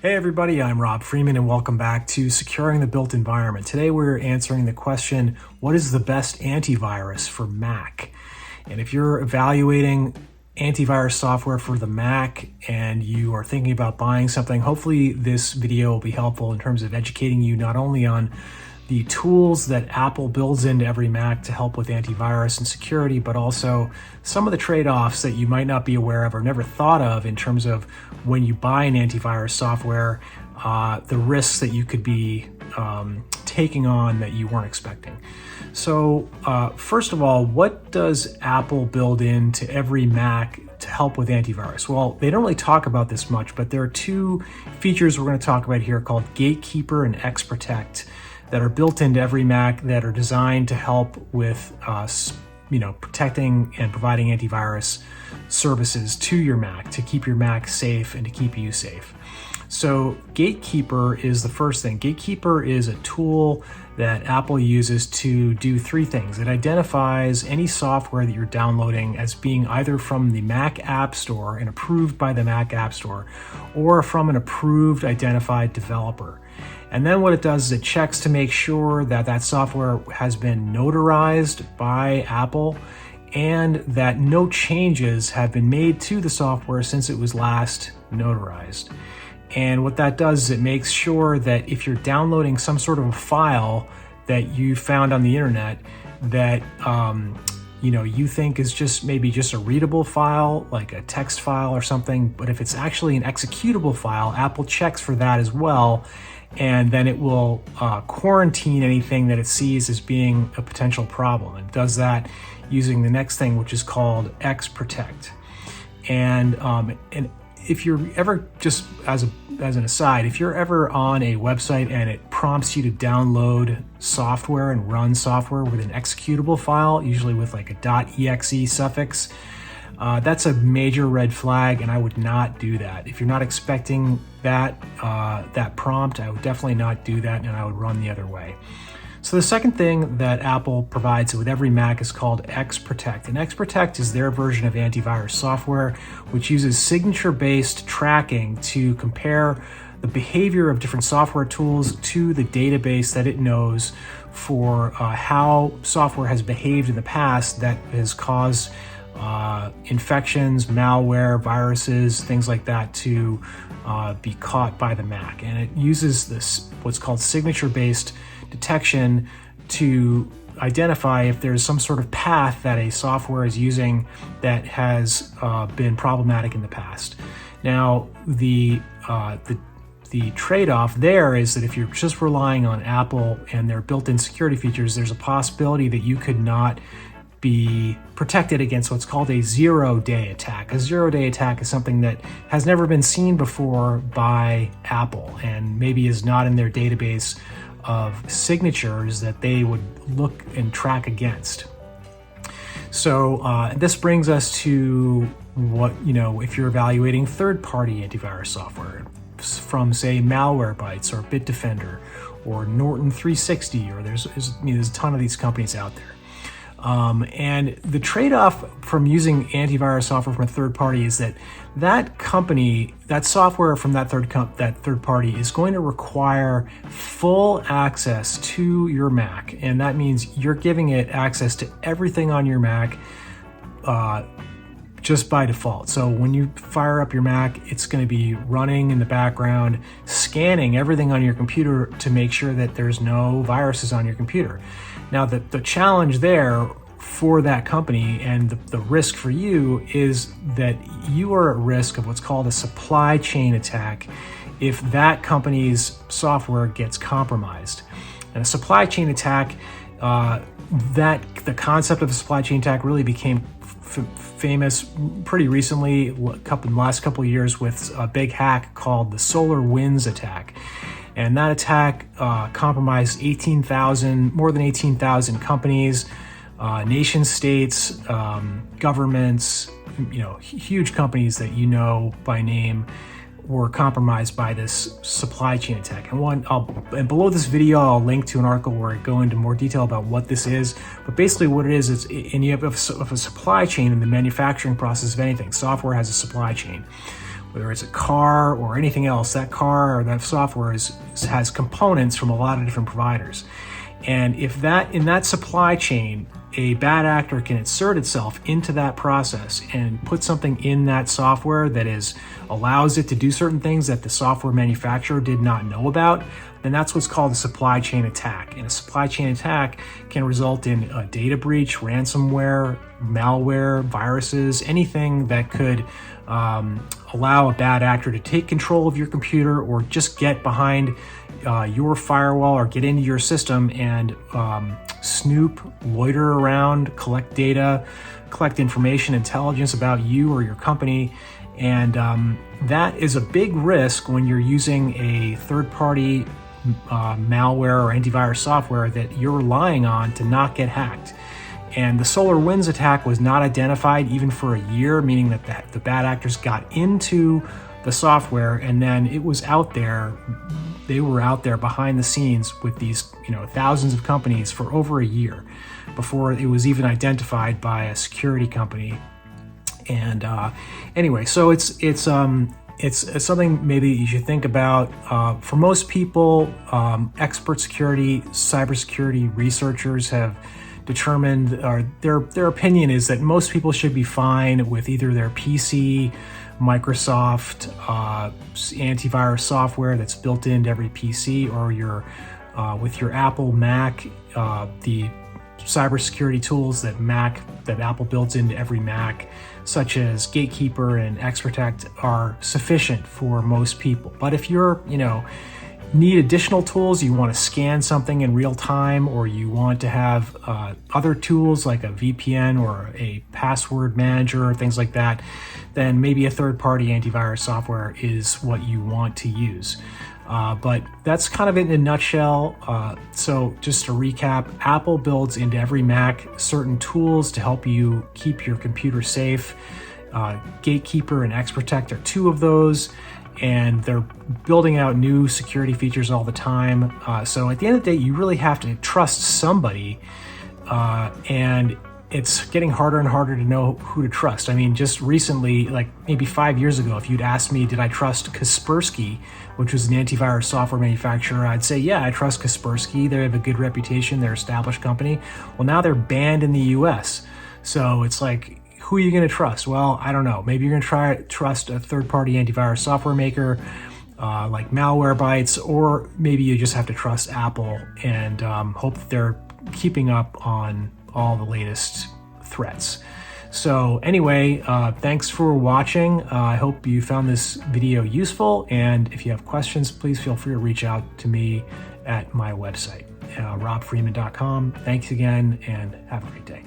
Hey everybody, I'm Rob Freeman and welcome back to Securing the Built Environment. Today we're answering the question, what is the best antivirus for Mac? And if you're evaluating antivirus software for the Mac and you are thinking about buying something, hopefully this video will be helpful in terms of educating you not only on the tools that Apple builds into every Mac to help with antivirus and security, but also some of the trade-offs that you might not be aware of or never thought of in terms of when you buy an antivirus software, the risks that you could be taking on that you weren't expecting. So first of all, what does Apple build into every Mac to help with antivirus? Well, they don't really talk about this much, but there are two features we're going to talk about here called Gatekeeper and XProtect that are built into every Mac that are designed to help with protecting and providing antivirus services to your Mac to keep your Mac safe and to keep you safe. So Gatekeeper is the first thing. Gatekeeper is a tool that Apple uses to do three things. It identifies any software that you're downloading as being either from the Mac App Store and approved by the Mac App Store or from an approved identified developer. And then what it does is it checks to make sure that that software has been notarized by Apple and that no changes have been made to the software since it was last notarized. And what that does is it makes sure that if you're downloading some sort of a file that you found on the internet that you think is just maybe just a readable file, like a text file or something, but if it's actually an executable file, Apple checks for that as well, and then it will quarantine anything that it sees as being a potential problem. It does that using the next thing, which is called XProtect. And if you're ever, just as an aside, if you're ever on a website and it prompts you to download software and run software with an executable file, usually with like a .exe suffix, that's a major red flag, and I would not do that. If you're not expecting that prompt, I would definitely not do that, and I would run the other way. So the second thing that Apple provides with every Mac is called XProtect. And XProtect is their version of antivirus software, which uses signature-based tracking to compare the behavior of different software tools to the database that it knows for how software has behaved in the past that has caused infections, malware, viruses, things like that to be caught by the Mac. And it uses this what's called signature-based detection to identify if there's some sort of path that a software is using that has been problematic in the past. Now, the trade-off there is that if you're just relying on Apple and their built-in security features, there's a possibility that you could not be protected against what's called a zero-day attack. A zero-day attack is something that has never been seen before by Apple and maybe is not in their database of signatures that they would look and track against. So this brings us to what, if you're evaluating third-party antivirus software from, say, Malwarebytes or Bitdefender or Norton 360, or there's a ton of these companies out there. And the trade-off from using antivirus software from a third party is that company, that software from that third party is going to require full access to your Mac. And that means you're giving it access to everything on your Mac just by default. So when you fire up your Mac, it's going to be running in the background, scanning everything on your computer to make sure that there's no viruses on your computer. Now, the challenge there for that company and the risk for you is that you are at risk of what's called a supply chain attack if that company's software gets compromised. And a supply chain attack, the concept of a supply chain attack really became famous pretty recently, in the last couple of years, with a big hack called the SolarWinds attack. And that attack compromised more than 18,000 companies, nation states, governments, huge companies that you know by name were compromised by this supply chain attack. And below this video, I'll link to an article where I go into more detail about what this is. But basically what it is, and you have a supply chain in the manufacturing process of anything. Software has a supply chain. whether it's a car or anything else, that car or that software has components from a lot of different providers. And if in that supply chain, a bad actor can insert itself into that process and put something in that software that allows it to do certain things that the software manufacturer did not know about, then that's what's called a supply chain attack. And a supply chain attack can result in a data breach, ransomware, malware, viruses, anything that could allow a bad actor to take control of your computer or just get behind your firewall or get into your system and snoop, loiter around, collect data, collect information, intelligence about you or your company. And that is a big risk when you're using a third-party malware or antivirus software that you're relying on to not get hacked. And the SolarWinds attack was not identified even for a year, meaning that the bad actors got into the software and then it was out there. They were out there behind the scenes with these, thousands of companies for over a year before it was even identified by a security company. And anyway, so it's something maybe you should think about. For most people, expert cybersecurity researchers have determined, or their opinion is that most people should be fine with either their PC, Microsoft antivirus software that's built into every PC, or with your Apple Mac, the cybersecurity tools that Apple builds into every Mac, such as Gatekeeper and XProtect, are sufficient for most people. But if you're, need additional tools, you want to scan something in real time, or you want to have other tools like a VPN or a password manager or things like that, then maybe a third-party antivirus software is what you want to use. But that's kind of it in a nutshell. So just to recap, Apple builds into every Mac certain tools to help you keep your computer safe. Gatekeeper and XProtect are two of those, and they're building out new security features all the time. So at the end of the day, you really have to trust somebody, and it's getting harder and harder to know who to trust. I mean, just recently, like maybe 5 years ago, if you'd asked me, did I trust Kaspersky, which was an antivirus software manufacturer, I'd say, yeah, I trust Kaspersky. They have a good reputation. They're an established company. Well, now they're banned in the US. So it's like, who are you going to trust? Well, I don't know. Maybe you're going to trust a third-party antivirus software maker like Malwarebytes, or maybe you just have to trust Apple and hope that they're keeping up on all the latest threats. So anyway, thanks for watching. I hope you found this video useful, and if you have questions, please feel free to reach out to me at my website, robfreeman.com. Thanks again, and have a great day.